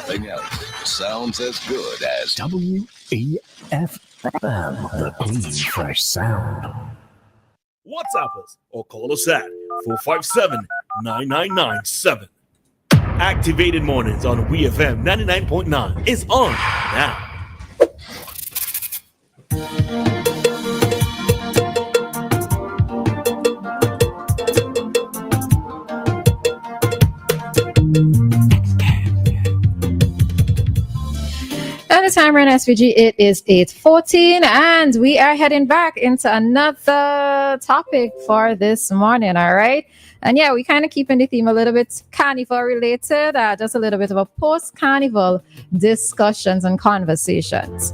Nothing else sounds as good as WEFM, the clean, fresh sound. WhatsApp us or call us at 457-9997. Activated Mornings on WEFM 99.9 is on now. At the time, right now, SVG, it is 8:14, and we are heading back into another topic for this morning, all right? And yeah, we kind of keeping the theme a little bit carnival related, just a little bit of a post-carnival discussions and conversations.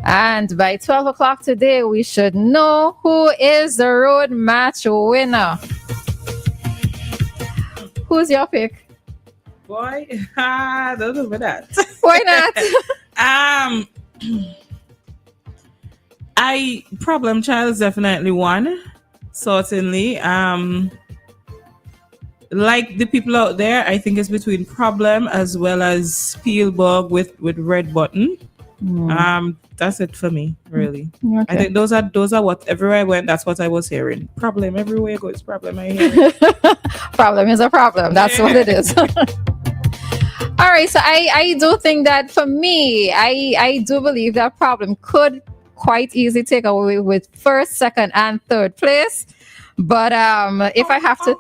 And by 12 o'clock today, we should know who is the road match winner. Who's your pick? Boy, don't know about that. Why not? Problem Child is definitely one. Certainly. Like the people out there, I think it's between Problem as well as Spielberg with Red Button. That's it for me, really. Okay. I think those are what everywhere I went, that's what I was hearing. Problem everywhere I go, it's problem I hear. Problem is a problem. That's what it is. All right, so I do think that for me, I do believe that Problem could quite easily take away with first, second, and third place. But if I have to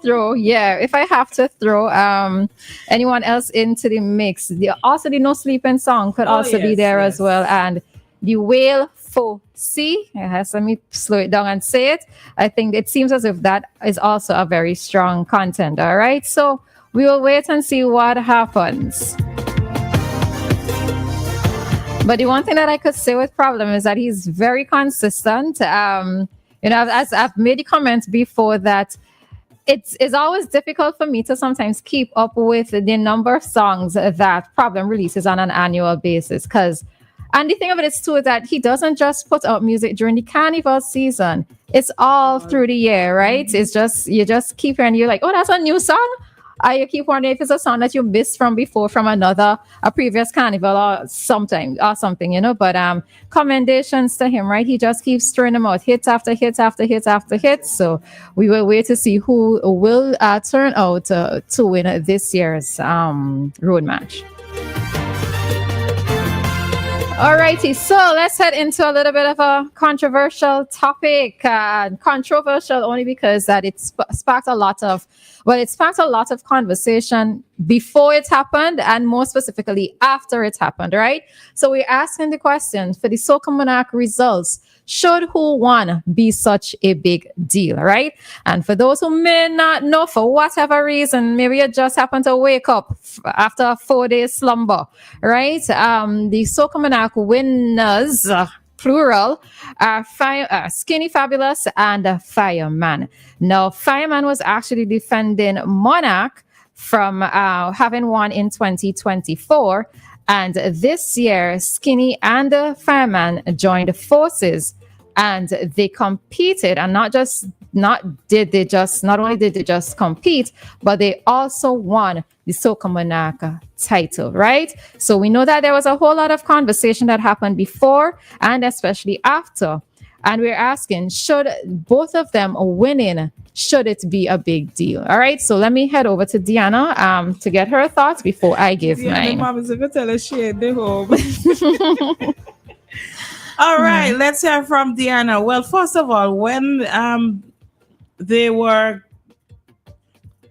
throw anyone else into the mix, the No Sleeping song could also be there as well, and the Whale for C. Let me slow it down and say it. I think it seems as if that is also a very strong content. All right, so we will wait and see what happens. But the one thing that I could say with Problem is that he's very consistent. As I've made the comment before that it's always difficult for me to sometimes keep up with the number of songs that Problem releases on an annual basis. And the thing of it is too that he doesn't just put out music during the carnival season. It's all through the year, right? It's just, you just keep hearing, you're like, oh, that's a new song. You keep wondering if it's a song that you missed from before, from a previous carnival or something, But commendations to him, right? He just keeps throwing them out, hits after hits after hits after hits. So we will wait to see who will turn out to win this year's road match. Alrighty, so let's head into a little bit of a controversial topic. Controversial only because that it sparked a lot of conversation before it happened and more specifically after it happened, right? So we're asking the question for the Soca Monarch results. Should who won be such a big deal, right? And for those who may not know, for whatever reason, maybe you just happen to wake up after a 4-day slumber, right? The Soca Monarch winners, plural, are Skinny Fabulous and Fireman. Now, Fireman was actually defending Monarch from having won in 2024. And this year, Skinny and Fireman joined forces and they competed. And not only did they just compete, but they also won the Soca Monarch title, right? So we know that there was a whole lot of conversation that happened before and especially after. And we're asking, should both of them winning, should it be a big deal? All right, so let me head over to Dianna to get her thoughts before I give mine. All right, let's hear from Dianna. Well, first of all, when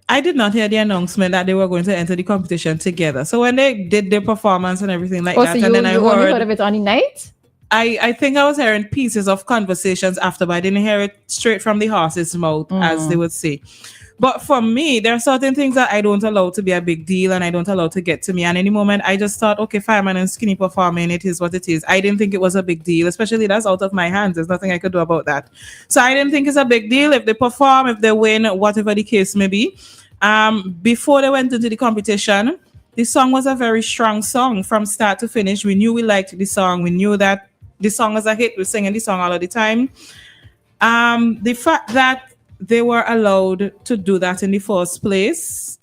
I did not hear the announcement that they were going to enter the competition together. So when they did their performance and everything like that, so and then I heard of it on the night? I think I was hearing pieces of conversations after, but I didn't hear it straight from the horse's mouth, as they would say. But for me, there are certain things that I don't allow to be a big deal and I don't allow to get to me. And in the moment, I just thought, okay, Fireman and Skinny performing, it is what it is. I didn't think it was a big deal, especially that's out of my hands. There's nothing I could do about that. So I didn't think it's a big deal if they perform, if they win, whatever the case may be. Before they went into the competition, the song was a very strong song from start to finish. We knew we liked the song. We knew that the song was a hit. We're singing the song all of the time. The fact that they were allowed to do that in the first place,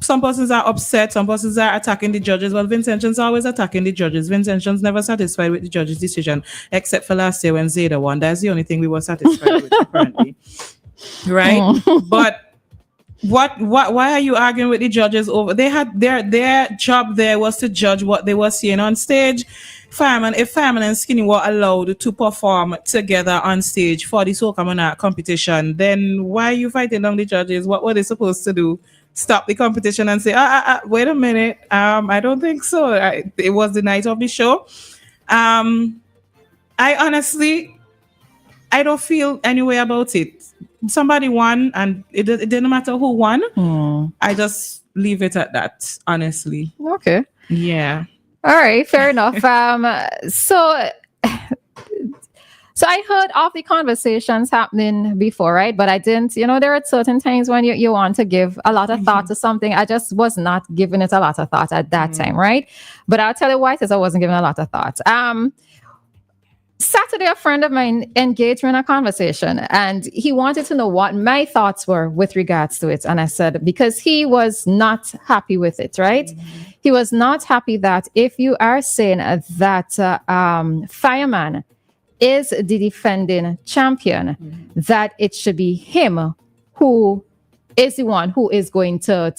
some persons are upset, some persons are attacking the judges. Well, Vincentian's always attacking the judges. Vincentian's never satisfied with the judge's decision, except for last year when Zeta won. That's the only thing we were satisfied with, apparently. Right? But why are you arguing with the judges over? They had their job there was to judge what they were seeing on stage. If Fireman and Skinny were allowed to perform together on stage for the Soca Monarch competition, then why are you fighting down the judges? What were they supposed to do? Stop the competition and say, wait a minute, I don't think so. It was the night of the show. I honestly, I don't feel any way about it. Somebody won, and it didn't matter who won. I just leave it at that, honestly. Okay. Yeah. All right, fair enough. So I heard of the conversations happening before, right? But I didn't, there are certain times when you want to give a lot of thought to something. I just was not giving it a lot of thought at that time, right? But I'll tell you why, because I wasn't giving a lot of thought. Saturday, a friend of mine engaged me in a conversation, and he wanted to know what my thoughts were with regards to it. And I said, because he was not happy with it, right? He was not happy that if you are saying that Fireman is the defending champion, that it should be him who is the one who is going to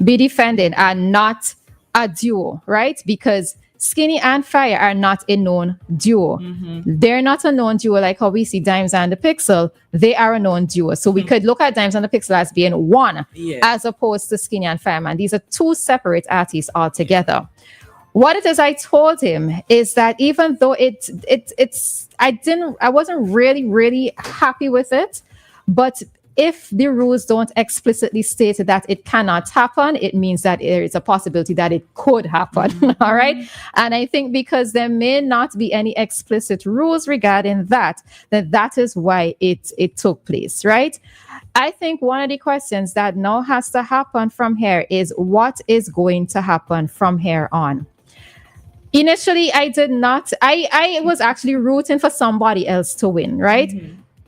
be defending and not a duo, right? Because Skinny and Fire are not a known duo. They're not a known duo like how we see Dimes and the Pixel. They are a known duo. So we could look at Dimes and the Pixel as being one, as opposed to Skinny and Fireman. These are two separate artists altogether. What it is I told him is that even though I wasn't really happy with it, but if the rules don't explicitly state that it cannot happen, it means that there is a possibility that it could happen. All right. And I think because there may not be any explicit rules regarding that, then that is why it took place. Right. I think one of the questions that now has to happen from here is what is going to happen from here on. Initially, I was actually rooting for somebody else to win. Right.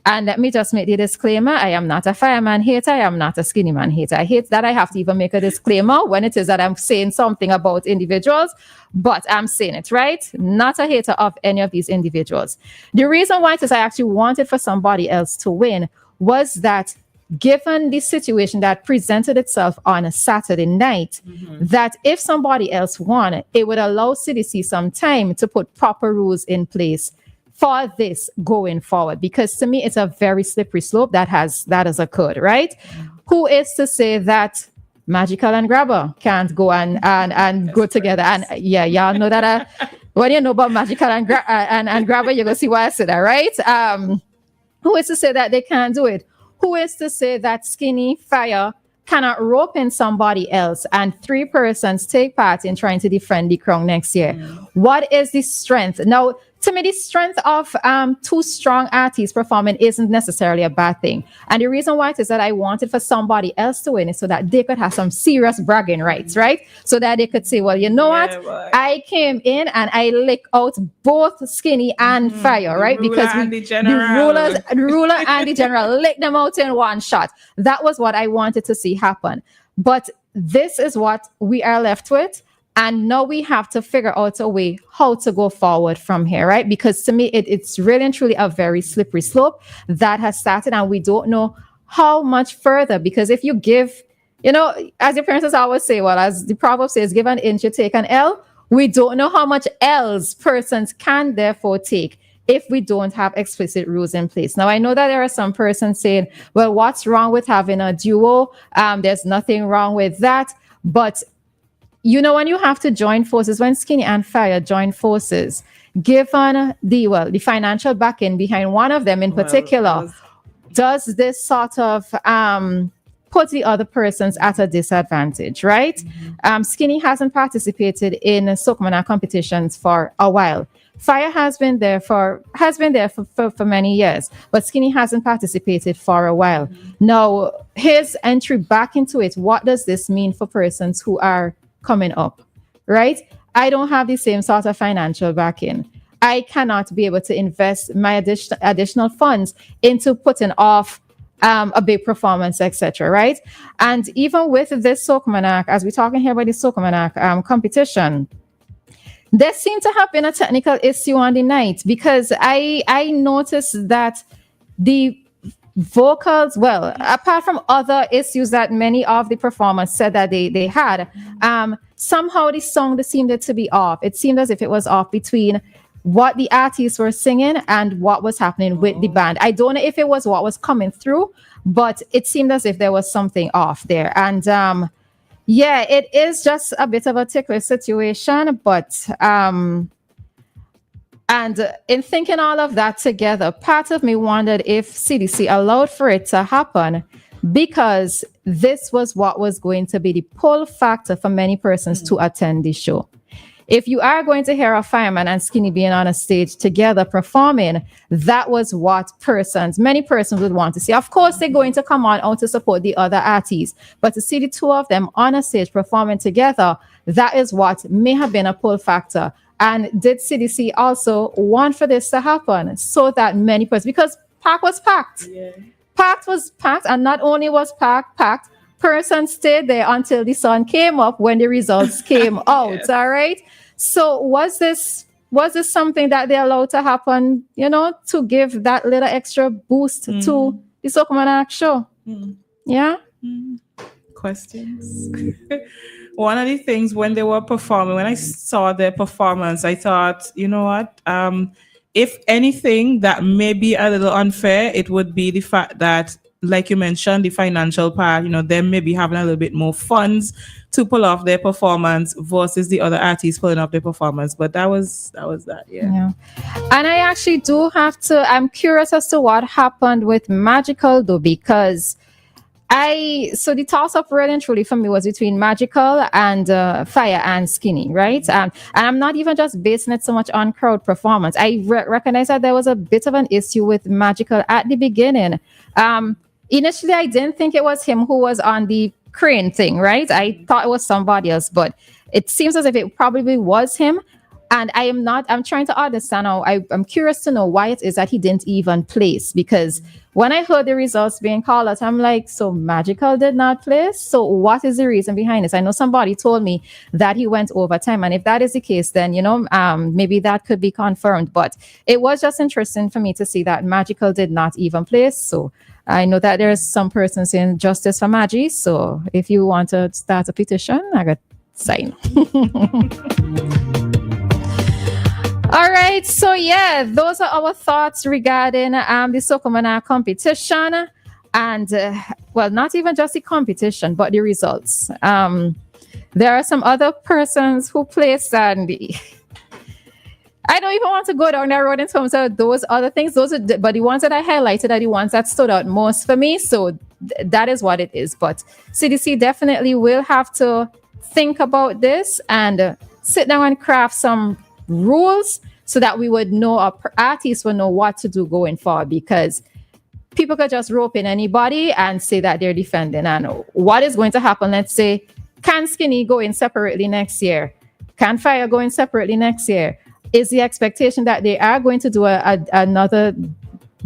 And let me just make the disclaimer. I am not a Fireman hater. I am not a Skinny Man hater. I hate that I have to even make a disclaimer when it is that I'm saying something about individuals, but I'm saying it, right? Not a hater of any of these individuals. The reason why it is I actually wanted for somebody else to win was that given the situation that presented itself on a Saturday night, that if somebody else won, it would allow CDC some time to put proper rules in place for this going forward, because to me it's a very slippery slope that has occurred, right? Who is to say that Magical and Grabber can't go and go together? And yeah, y'all know that when you know about Magical and Grabber, you're gonna see why I said that, right? Who is to say that they can't do it? Who is to say that Skinny Fire cannot rope in somebody else and 3 persons take part in trying to defend the crown next year? What is the strength? Now, to me, the strength of 2 strong artists performing isn't necessarily a bad thing. And the reason why it is that I wanted for somebody else to win is so that they could have some serious bragging rights, right? So that they could say, well, you know what? Boy. I came in and I lick out both Skinny and Fire, right? Because the ruler and the general lick them out in one shot. That was what I wanted to see happen. But this is what we are left with. And now we have to figure out a way how to go forward from here, right? Because to me, it's really and truly a very slippery slope that has started, and we don't know how much further. Because if you give, as your parents always say, well, as the proverb says, give an inch, you take an L. We don't know how much L's persons can therefore take if we don't have explicit rules in place. Now, I know that there are some persons saying, well, what's wrong with having a duo? There's nothing wrong with that. But when you have to join forces, when Skinny and Fire join forces, given the financial backing behind one of them in particular, does this sort of put the other persons at a disadvantage, right? Skinny hasn't participated in Soca Monarch competitions for a while. Fire has been there for many years, but Skinny hasn't participated for a while. Now, his entry back into it, what does this mean for persons who are coming up, right? I don't have the same sort of financial backing. I cannot be able to invest my additional funds into putting off a big performance, etc. Right? And even with this Soca Monarch, as we're talking here about the Soca Monarch competition, there seemed to have been a technical issue on the night because I noticed that the vocals, well, apart from other issues that many of the performers said that they had, somehow the song seemed to be off. It seemed as if it was off between what the artists were singing and what was happening with the band. I don't know if it was what was coming through, but it seemed as if there was something off there. And yeah, it is just a bit of a ticklish situation, but and in thinking all of that together, part of me wondered if CDC allowed for it to happen because this was what was going to be the pull factor for many persons to attend the show. If you are going to hear a Fireman and Skinny being on a stage together performing, that was what many persons would want to see. Of course, they're going to come on out to support the other artists, but to see the two of them on a stage performing together, that is what may have been a pull factor. And did CDC also want for this to happen so that many persons, because Park was packed. Yeah. Park was packed, and not only was Park packed, persons stayed there until the sun came up when the results came out. Yes. All right. So was this something that they allowed to happen, to give that little extra boost to the Soca Monarch show? Yeah. Questions. One of the things when they were performing, when I saw their performance, I thought, you know what? If anything that may be a little unfair, it would be the fact that, like you mentioned, the financial part, them maybe having a little bit more funds to pull off their performance versus the other artists pulling off their performance. But that was that, yeah. And I actually I'm curious as to what happened with Magical though, because so the toss-up really and truly for me was between Magical and Fire and Skinny, right? And I'm not even just basing it so much on crowd performance. I recognize that there was a bit of an issue with Magical at the beginning. Initially, I didn't think it was him who was on the crane thing, right? I thought it was somebody else, but it seems as if it probably was him. And I'm trying to understand now. I'm curious to know why it is that he didn't even place, because when I heard the results being called out, I'm like, so Magical did not place? So what is the reason behind this? I know somebody told me that he went overtime. And if that is the case, then, maybe that could be confirmed. But it was just interesting for me to see that Magical did not even place. So I know that there's some person saying justice for Maggie. So if you want to start a petition, I got sign. All right, so yeah, those are our thoughts regarding the Soca Monarch competition, and not even just the competition, but the results. There are some other persons who placed, and I don't even want to go down that road in terms of those other things. But the ones that I highlighted are the ones that stood out most for me. So that is what it is. But CDC definitely will have to think about this and sit down and craft some rules so that we would know, our artists will know what to do going forward, because people could just rope in anybody and say that they're defending. And what is going to happen? Let's say, can Skinny go in separately next year? Can Fire go in separately next year? Is the expectation that they are going to do another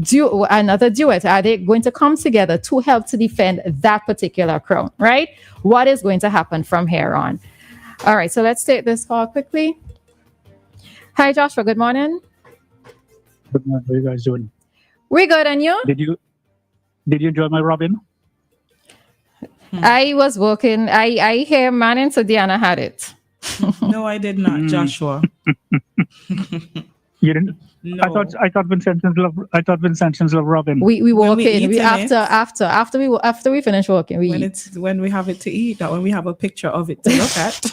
duet? Are they going to come together to help to defend that particular crown, right? What is going to happen from here on? All right, so let's take this call quickly. Hi, Joshua. Good morning. Good morning. How are you guys doing? We're good, and you? Did you enjoy my Robin? I was working. I hear Manning, so Dianna had it. No, I did not, Joshua. You didn't? No. I thought Vincentians love Robin. We walk in. We after we finish working, we eat. When we have it to eat, not when we have a picture of it to look at.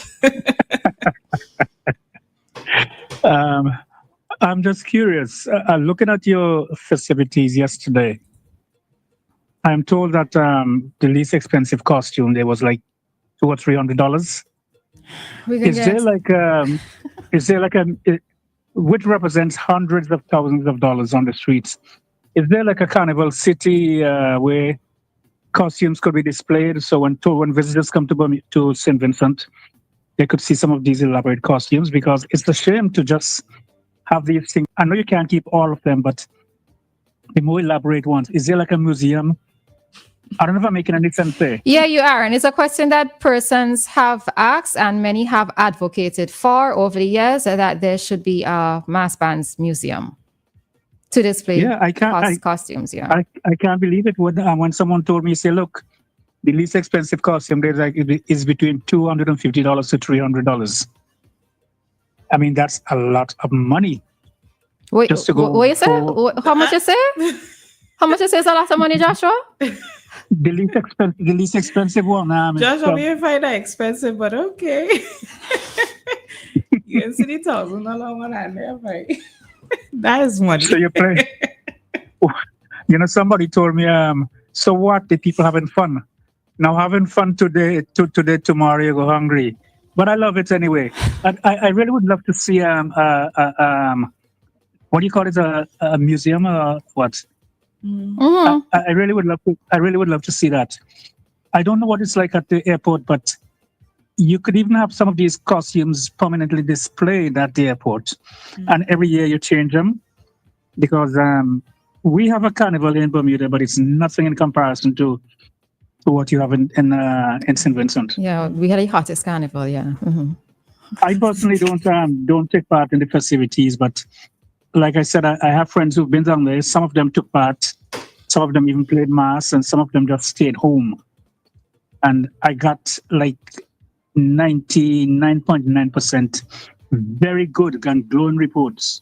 I'm just curious. Looking at your festivities yesterday, I'm told that the least expensive costume there was like $200 or $300. Is there like which represents hundreds of thousands of dollars on the streets? Is there like a carnival city where costumes could be displayed, so when visitors come to St. Vincent, they could see some of these elaborate costumes? Because it's a shame to just have these things. I know you can't keep all of them, but the more elaborate ones, is there like a museum I don't know if I'm making any sense there. Yeah, you are. And it's a question that persons have asked and many have advocated for over the years, that there should be a mass bands museum to display costumes. Yeah. I can't believe it when someone told me, say, look, the least expensive costume there is between $250 to $300. I mean, that's a lot of money. Wait, just to go. What you say? How much you say? How much you say is a lot of money, Joshua? The least expensive one. Joshua, we didn't find that expensive, but okay. You can see the $1,000 one on there, right? That is money. So you play. Somebody told me, so what? The people having fun. Now having fun today, tomorrow you go hungry. But I love it anyway. I really would love to see what do you call it? A museum or what? Mm-hmm. I really would love to see that. I don't know what it's like at the airport, but you could even have some of these costumes permanently displayed at the airport, and every year you change them, because we have a carnival in Bermuda, but it's nothing in comparison to what you have in St. Vincent. Yeah, we had the hottest carnival. Yeah. Mm-hmm. I personally don't take part in the festivities, but like I said, I have friends who've been down there. Some of them took part, some of them even played mass, and some of them just stayed home. And I got like 99.9% very good and glowing reports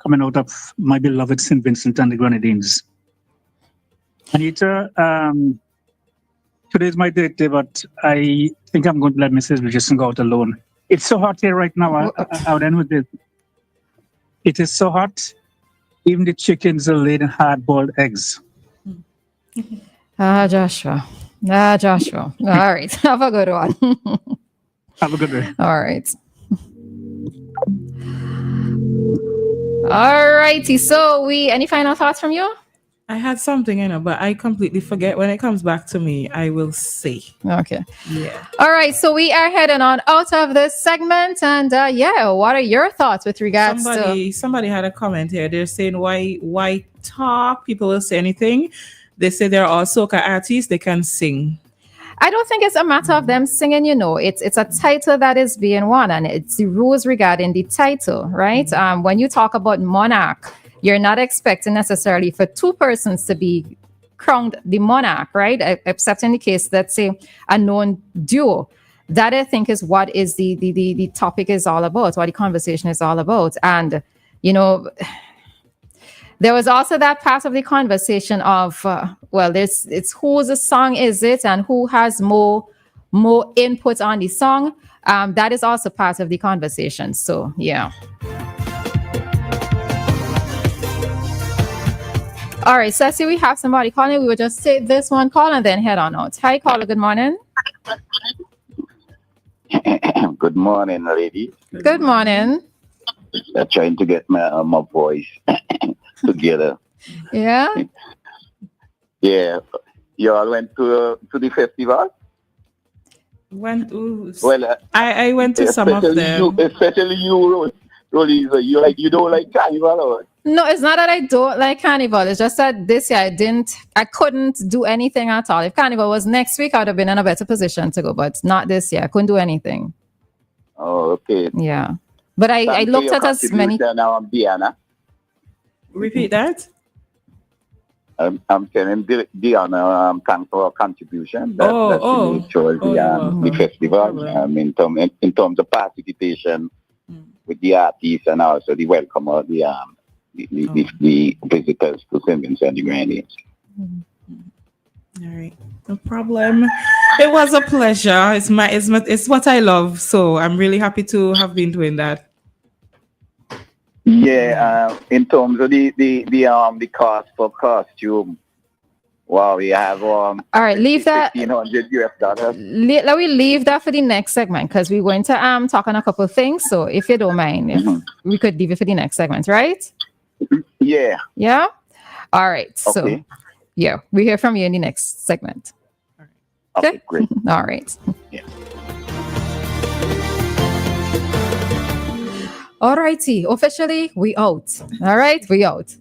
coming out of my beloved St. Vincent and the Grenadines. Anita, today's my date day, but I think I'm going to let Mrs. Richardson go out alone. It's so hot here right now. I would end with this. It is so hot, even the chickens are laid in hard-boiled eggs. Joshua. All right. Have a good one. Have a good day. All right. All righty. So any final thoughts from you? I had something, but I completely forget. When it comes back to me, I will say. Okay. Yeah. All right. So we are heading on out of this segment. And what are your thoughts with regards to... Somebody had a comment here. They're saying, why talk? People will say anything. They say they're all soca artists. They can sing. I don't think it's a matter of them singing, it's a title that is being won, and it's the rules regarding the title, right? When you talk about monarch, you're not expecting necessarily for two persons to be crowned the monarch, right? Except in the case, let's say, a known duo. That, I think, is what is the topic is all about, what the conversation is all about. And, there was also that part of the conversation of, it's whose song is it and who has more input on the song. That is also part of the conversation. So, yeah. All right, so I see we have somebody calling. We will just take this one call and then head on out. Hi, caller. Good morning. Good morning, lady. Good morning. I'm trying to get my voice together. Yeah. Yeah. You all went to the festival? I went to some of them. Especially you, Roleza. You don't like carnival, or? No, it's not that I don't like carnival. It's just that this year I couldn't do anything at all. If carnival was next week, I would have been in a better position to go, but not this year. I couldn't do anything. Oh, okay. Yeah. But I looked at as many. Now I'm Dianna. Repeat that. I'm telling Dianna, thanks for her contribution. The festival. In terms of participation with the artists and also the welcome of the visitors to St. Vincent and the Grenadines. All right, no problem. It was a pleasure. It's what I love. So I'm really happy to have been doing that. Yeah, in terms of the cost for costume, wow, we have all right, leave that. $1,500. Let me leave that for the next segment because we're going to talk on a couple of things. So if you don't mind, if we could leave it for the next segment, right? Yeah. Yeah. All right. So okay. Yeah, we hear from you in the next segment. Okay, great. All right. Yeah. All righty. Officially, we out. All right, we out.